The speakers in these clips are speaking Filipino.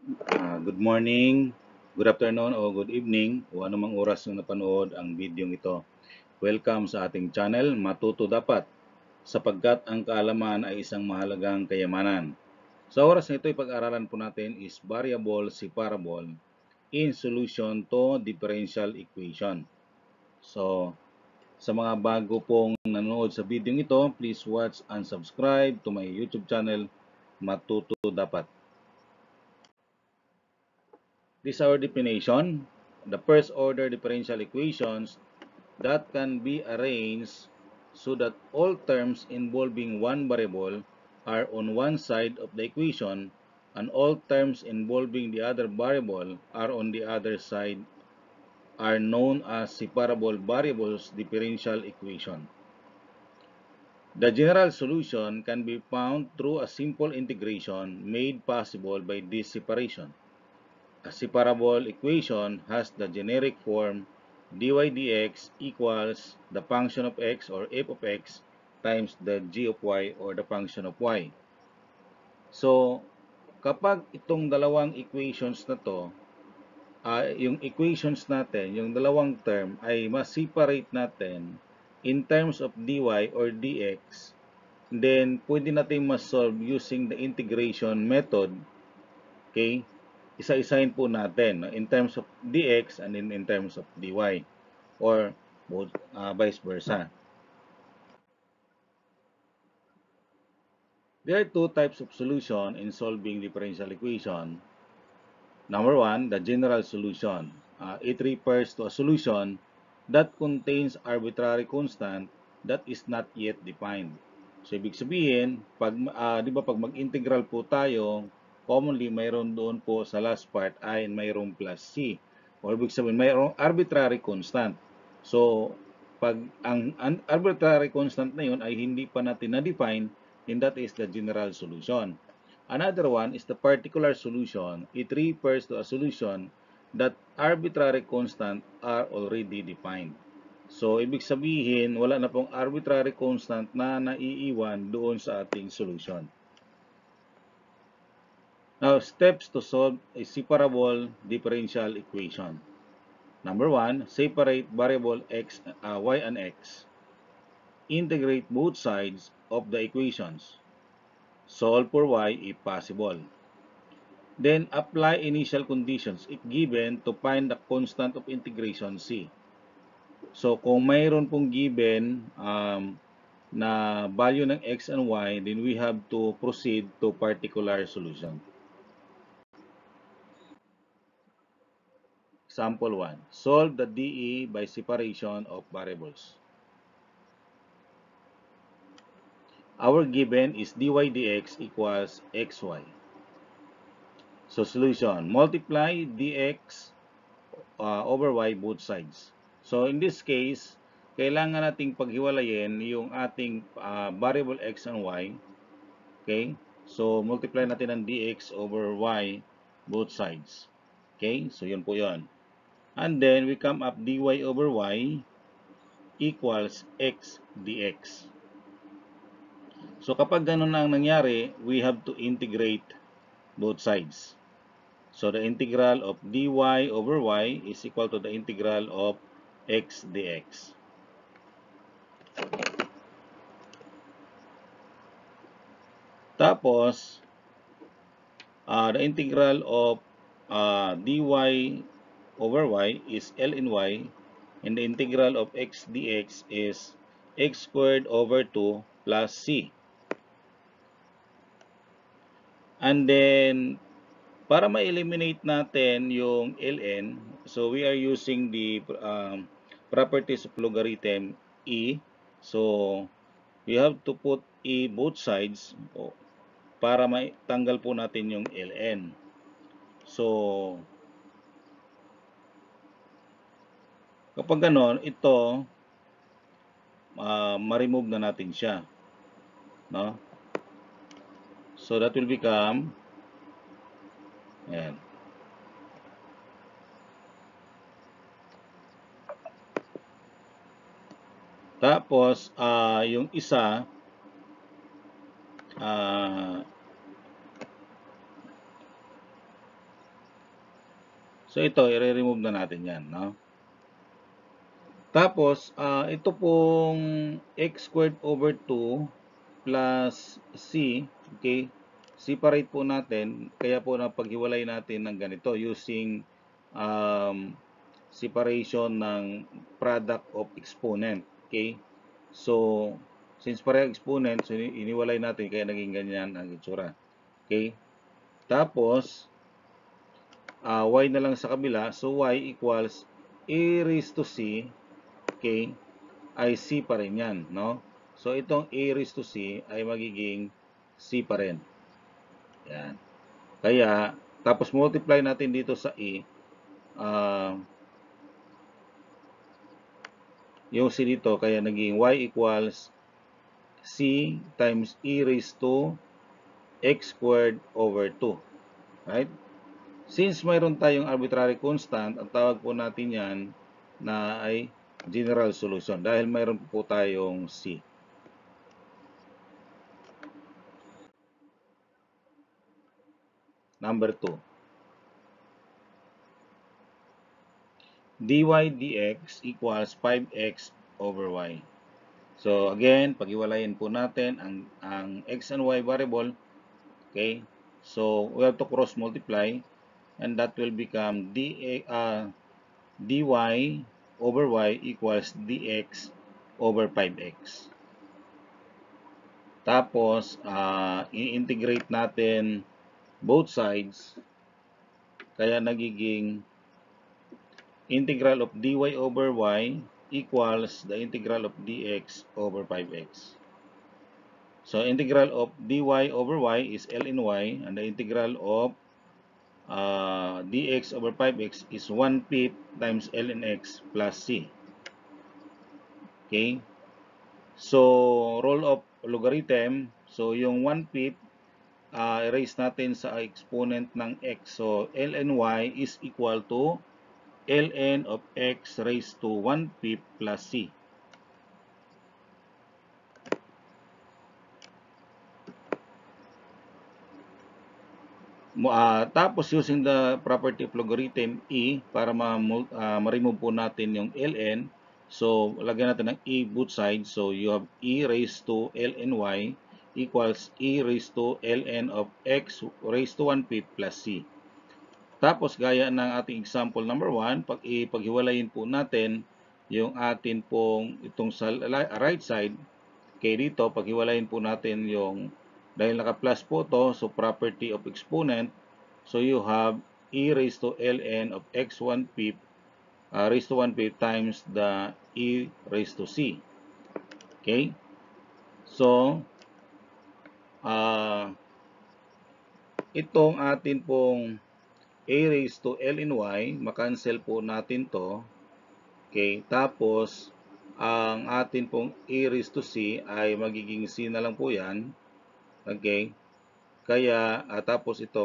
Good morning, good afternoon o good evening o anumang oras yung napanood ang video ito. Welcome sa ating channel, Matuto Dapat, sapagkat ang kaalaman ay isang mahalagang kayamanan. Sa oras na ito, pag-aralan po natin is variable separable in solution to differential equation. So, sa mga bago pong nanonood sa video ito, please watch and subscribe to my YouTube channel, Matuto Dapat. This is our definition. The first order differential equations that can be arranged so that all terms involving one variable are on one side of the equation and all terms involving the other variable are on the other side are known as separable variables differential equation. The general solution can be found through a simple integration made possible by this separation. A separable equation has the generic form dy dx equals the function of x or f of x times the g of y or the function of y. So, kapag itong dalawang equations na to, yung equations natin, yung dalawang term ay ma-separate natin in terms of dy or dx, then pwede natin ma-solve using the integration method. Okay? Isa-isahin po natin in terms of dx and in terms of dy or both, vice versa. There are two types of solution in solving differential equation. Number one, the general solution. It refers to a solution that contains arbitrary constant that is not yet defined. So, ibig sabihin, di ba pag mag-integral po tayo, commonly mayroon doon po sa last part ay mayroong plus c. Or ibig sabihin, mayroong arbitrary constant. So, pag ang arbitrary constant na yun ay hindi pa natin na-define, then that is the general solution. Another one is the particular solution. It refers to a solution that arbitrary constant are already defined. So, ibig sabihin, wala na pong arbitrary constant na naiiwan doon sa ating solution. Now, steps to solve a separable differential equation. Number one, separate variable x, y and x. Integrate both sides of the equations. Solve for y if possible. Then, apply initial conditions if given to find the constant of integration c. So, kung mayroon pong given na value ng x and y, then we have to proceed to particular solution. Example 1. Solve the DE by separation of variables. Our given is dy dx equals xy. So, solution. Multiply dx over y both sides. So, in this case, kailangan nating paghiwalayin yung ating variable x and y. Okay? So, multiply natin ang dx over y both sides. Okay? So, yun po yun. And then, we come up dy over y equals x dx. So, kapag ganun na ang nangyari, we have to integrate both sides. So, the integral of dy over y is equal to the integral of x dx. Tapos, the integral of dy over y is L in y, and the integral of x dx is x squared over 2 plus c. And then, para ma-eliminate natin yung ln, so we are using the properties of logarithm e. So, we have to put e both sides para maitanggal po natin yung ln. So, kapag ganon, ito, ma-remove na natin siya. No? So, that will become, ayan. Tapos, yung isa, So ito, i-remove na natin yan, no? Tapos, ito pong x squared over 2 plus c, okay? Separate po natin, kaya po napaghiwalay natin ng ganito using separation ng product of exponent, okay? So, since pareho exponent, so iniwalay natin kaya naging ganyan ang itsura. Okay? Tapos, y na lang sa kabila. So, y equals a raised to c, okay, ay c pa rin yan, no? So, itong a raised to c ay magiging c pa rin. Yan. Kaya, tapos multiply natin dito sa e, yung c dito, kaya naging y equals c times e raised to x squared over 2. Right? Since mayroon tayong arbitrary constant, ang tawag po natin yan na ay general solution dahil mayroon po tayong c. Number 2. dy dx equals 5x over y. So again, pag-iwalayin po natin ang x and y variable. Okay? So we have to cross multiply and that will become dy over y equals dx over 5x. Tapos, i-integrate natin both sides. Kaya nagiging integral of dy over y equals the integral of dx over 5x. So, integral of dy over y is ln y, and the integral of dx over 5x is 1/5 times ln x plus c. Okay? So, rule of logarithm. So, yung 1/5, erase natin sa exponent ng x. So, ln y is equal to ln of x raised to 1/5 plus c. Tapos, using the property of logarithm e, para ma-remove po natin yung ln. So, lagyan natin ng e both sides. So, you have e raised to ln y equals e raised to ln of x raised to 1/5 plus c. Tapos, gaya ng ating example number 1, pag ipaghiwalayin po natin yung atin pong itong sa right side, kaya dito, paghiwalayin po natin yung, dahil naka-plus po to, so property of exponent, so you have e raised to ln of x 1/5 raised to 1/5 times the e raised to c. Okay? So, itong atin pong a raised to ln y, makancel po natin to. Okay, tapos ang atin pong a raised to c ay magiging c na lang po yan. Okay, kaya tapos ito,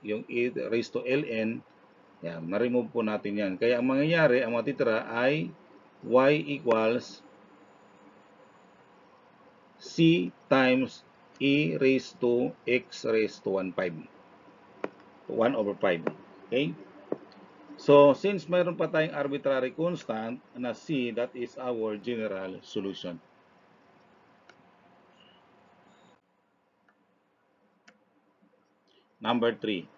yung a raised to ln, yan, ma-remove po natin yan. Kaya ang mangyayari, ang matitira ay y equals c times e raised to x raised to 1/5. 1 over 5. Okay? So, since mayroon pa tayong arbitrary constant na c, that is our general solution. Number 3.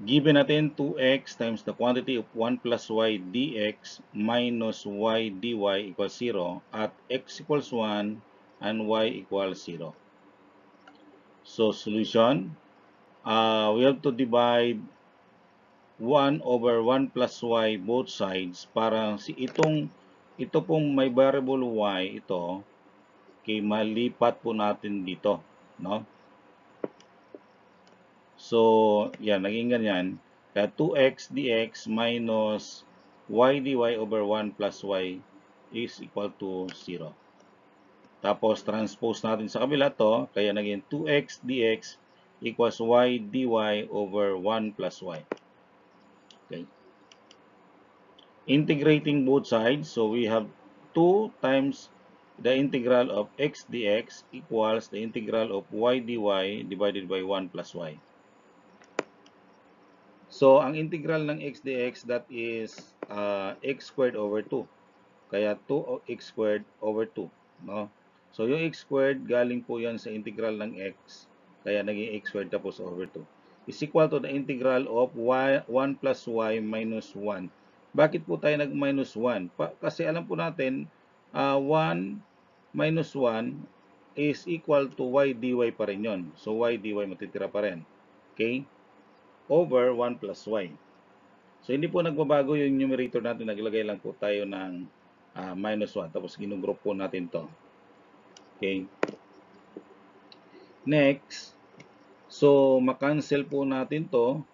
Given natin 2x times the quantity of 1 plus y dx minus y dy equals 0 at x equals 1 and y equals 0. So, solution, we have to divide 1 over 1 plus y both sides para ito pong may variable y, ito, okay, malipat po natin dito, no? So, yan, naging ganyan. Kaya 2x dx minus y dy over 1 plus y is equal to 0. Tapos, transpose natin sa kabila to, kaya naging 2x dx equals y dy over 1 plus y. Okay. Integrating both sides, so we have 2 times the integral of x dx equals the integral of y dy divided by 1 plus y. So, ang integral ng x dx, that is x squared over 2. Kaya 2x squared over 2. No? So, yung x squared, galing po yan sa integral ng x. Kaya naging x squared tapos over 2. Is equal to the integral of 1 plus y minus 1. Bakit po tayo nag-minus 1? Kasi alam po natin, 1 minus 1 is equal to y dy pa rin yun. So, y dy matitira pa rin. Okay? Over 1 plus y. So, hindi po nagbabago yung numerator natin. Naglagay lang po tayo ng minus 1. Tapos, ginugroup po natin to. Okay. Next. So, makancel po natin to.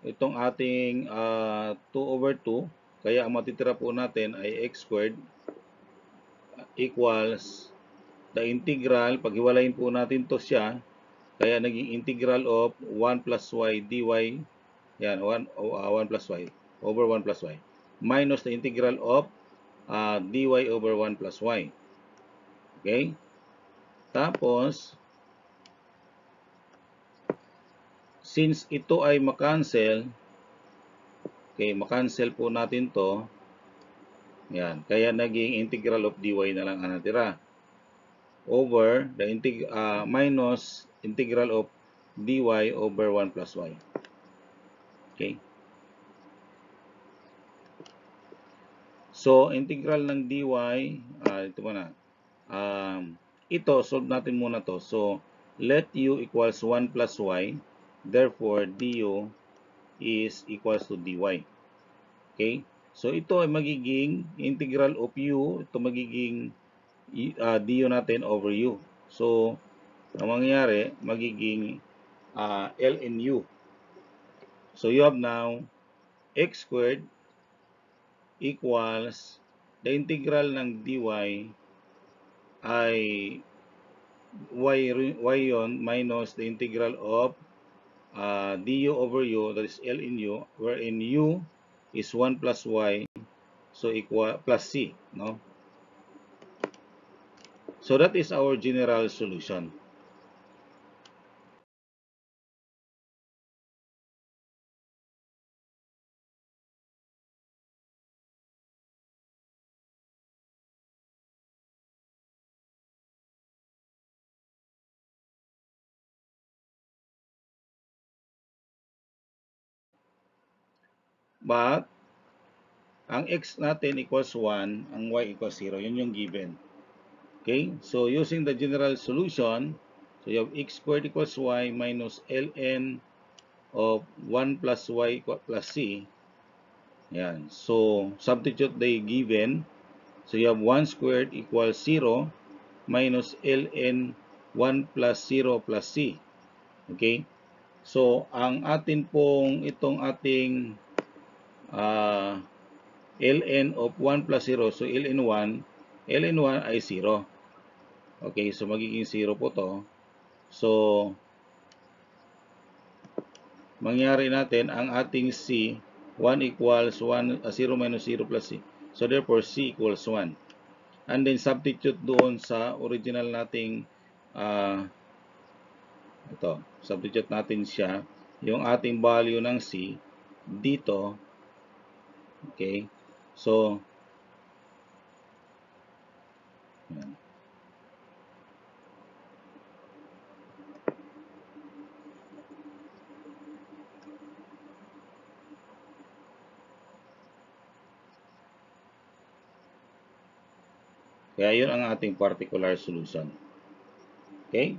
Itong ating 2 over 2. Kaya, ang matitira po natin ay x squared equals the integral. Paghiwalayin po natin to siya. Kaya, naging integral of 1 plus y dy. Yan, 1 plus y over 1 plus y. Minus the integral of dy over 1 plus y. Okay? Tapos, since ito ay makancel, okay, makancel po natin to. Yan. Kaya naging integral of dy na lang ang natira. Over the minus integral of dy over 1 plus y. Okay? So, integral ng dy, ito muna. Ito, solve natin muna to. So, let u equals 1 plus y. Therefore, du is equals to dy. Okay? So, ito ay magiging integral of u. Ito magiging du natin over u. So, ang mangyayari, magiging ln u. So, you have now x squared equals the integral ng dy ay y yon minus the integral of du over u, that is L in u, wherein u is 1 plus y, so equal plus c, no? So that is our general solution. But ang x natin equals 1, ang y equals 0. Yun yung given. Okay? So, using the general solution, so you have x squared equals y minus ln of 1 plus y plus c. Yan. So, substitute the given. So, you have 1 squared equals 0 minus ln 1 plus 0 plus c. Okay? So, ang atin pong itong ating ln of 1 plus 0. So, ln 1 ay 0. Okay, so magiging 0 po to. So, mangyari natin ang ating c, 1 equals 0 minus 0 plus c. So, therefore, c equals 1. And then, substitute doon sa original nating ito, substitute natin siya, yung ating value ng c dito. Okay, so, yan. Kaya yun ang ating particular solution. Okay?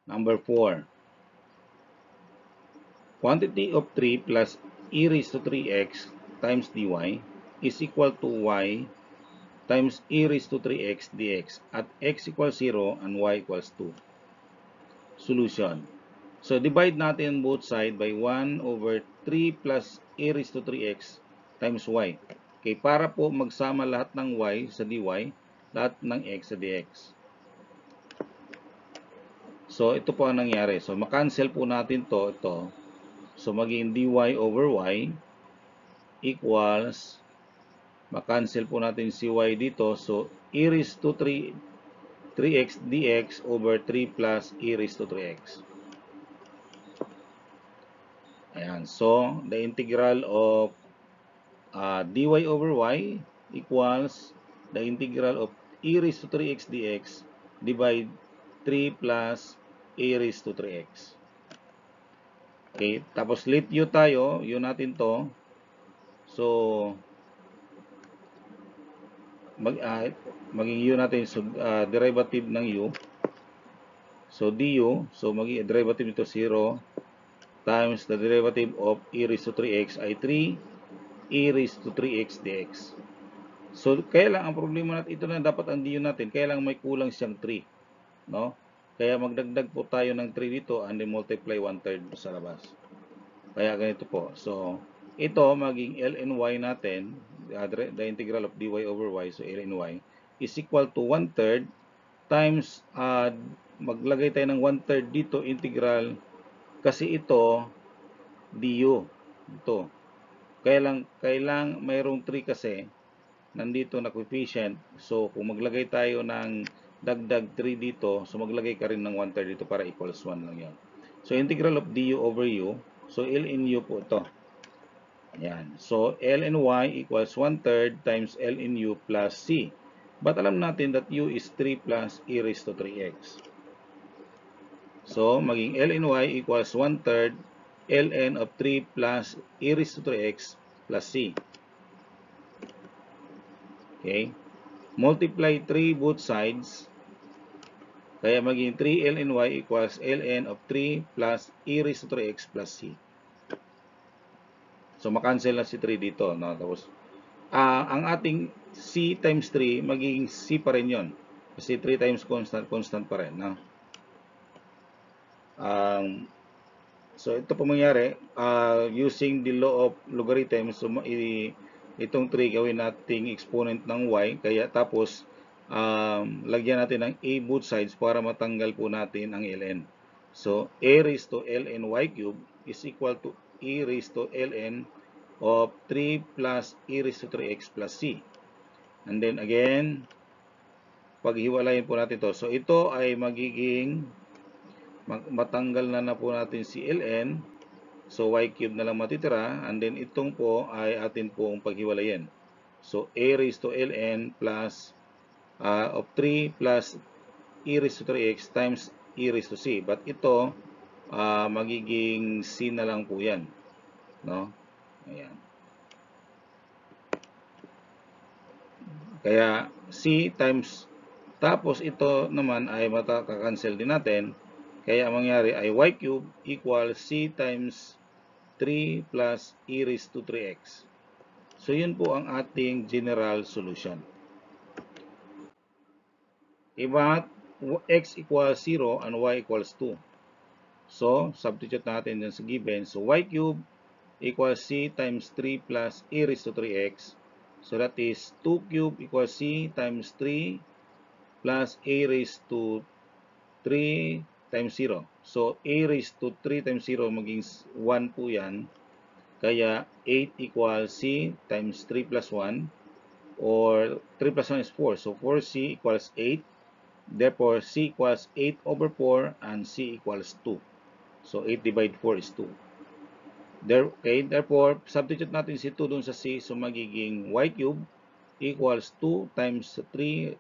Number 4. Quantity of 3 plus e raised to 3x times dy is equal to y times e raised to 3x dx at x equals 0 and y equals 2. Solution. So, divide natin both side by 1 over 3 plus e raised to 3x times y. Okay, para po magsama lahat ng y sa dy, lahat ng x sa dx. So, ito po ang nangyari. So, makancel po natin ito. So, maging dy over y equals makancel po natin si y dito. So, e raised to 3x dx over 3 plus e raised to 3x. Ayan. So, the integral of dy over y equals the integral of e raised to 3x dx divide 3 plus e raised to 3x. Okay, tapos let u tayo, u natin to. So, maging u natin, so, derivative ng u. So, du, so maging derivative nito 0 times the derivative of e raised to 3x ay 3 e raised to 3x dx. So, kaya lang, ang problema natin, ito na dapat ang du natin, kaya lang may kulang siyang 3. No? Kaya magdagdag po tayo ng 3 dito and then multiply 1/3 sa labas. Kaya ganito po. So, ito maging ln y natin, the integral of dy over y, so ln y, is equal to 1/3 times, maglagay tayo ng 1/3 dito, integral, kasi ito, du. Ito. Kailang mayroong 3 kasi, nandito na coefficient. So, kung maglagay tayo ng dagdag 3 dito, so maglagay ka rin ng 1/3 dito para equals 1 lang yan. So, integral of du over u, so ln u po ito. Ayan. So, ln y equals 1/3 times ln u plus c. But alam natin that u is 3 plus e raised to 3x. So, maging ln y equals 1/3 ln of 3 plus e raised to 3x plus c. Okay. Multiply 3 both sides. Kaya maging 3 ln y equals ln of 3 plus e raised to 3x plus c. So, makancel na si 3 dito. No? Tapos, ang ating c times 3, magiging c pa rin yun. Kasi 3 times constant pa rin. No? So, ito po mangyari, using the law of logarithm, so itong 3 gawin nating exponent ng y, kaya tapos, lagyan natin ng a both sides para matanggal po natin ang ln. So, a raised to ln y cube is equal to e raised to ln of 3 plus e raised to 3x plus c. And then again, paghiwalayin po natin to. So, ito ay magiging, matanggal na po natin si ln. So, y cube na lang matitira. And then, itong po ay atin pong paghiwalayin. So, a raised to ln plus of 3 plus e raised to 3x times e raised to c. But ito, magiging c na lang po yan. No? Ayan. Kaya, c times, tapos ito naman ay makakancel din natin. Kaya, ang mangyari ay y cube equals c times 3 plus e raised to 3x. So, yun po ang ating general solution. Iba, x equals 0 and y equals 2. So, substitute natin dyan sa given. So, y cube equals c times 3 plus e raised to 3x. So, that is 2 cube equals c times 3 plus a raised to 3 times 0. So, a raised to 3 times 0 maging 1 po yan. Kaya, 8 equals c times 3 plus 1. Or, 3 plus 1 is 4. So, 4c equals 8. Therefore, c equals 8 over 4 and c equals 2. So, 8 divided 4 is 2. Okay, therefore, substitute natin si 2 dun sa c. So, magiging y cube equals 2 times 3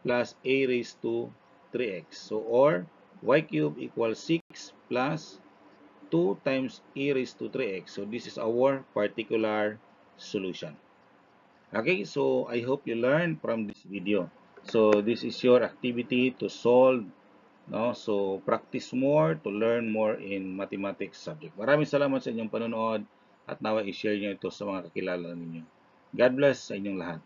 plus a raised to 3x. So, or y cube equals 6 plus 2 times e raised to 3x. So, this is our particular solution. Okay, so I hope you learned from this video. So, this is your activity to solve. No? So, practice more to learn more in mathematics subject. Maraming salamat sa inyong panonood at nawa i-share nyo ito sa mga kakilala ninyo. God bless sa inyong lahat.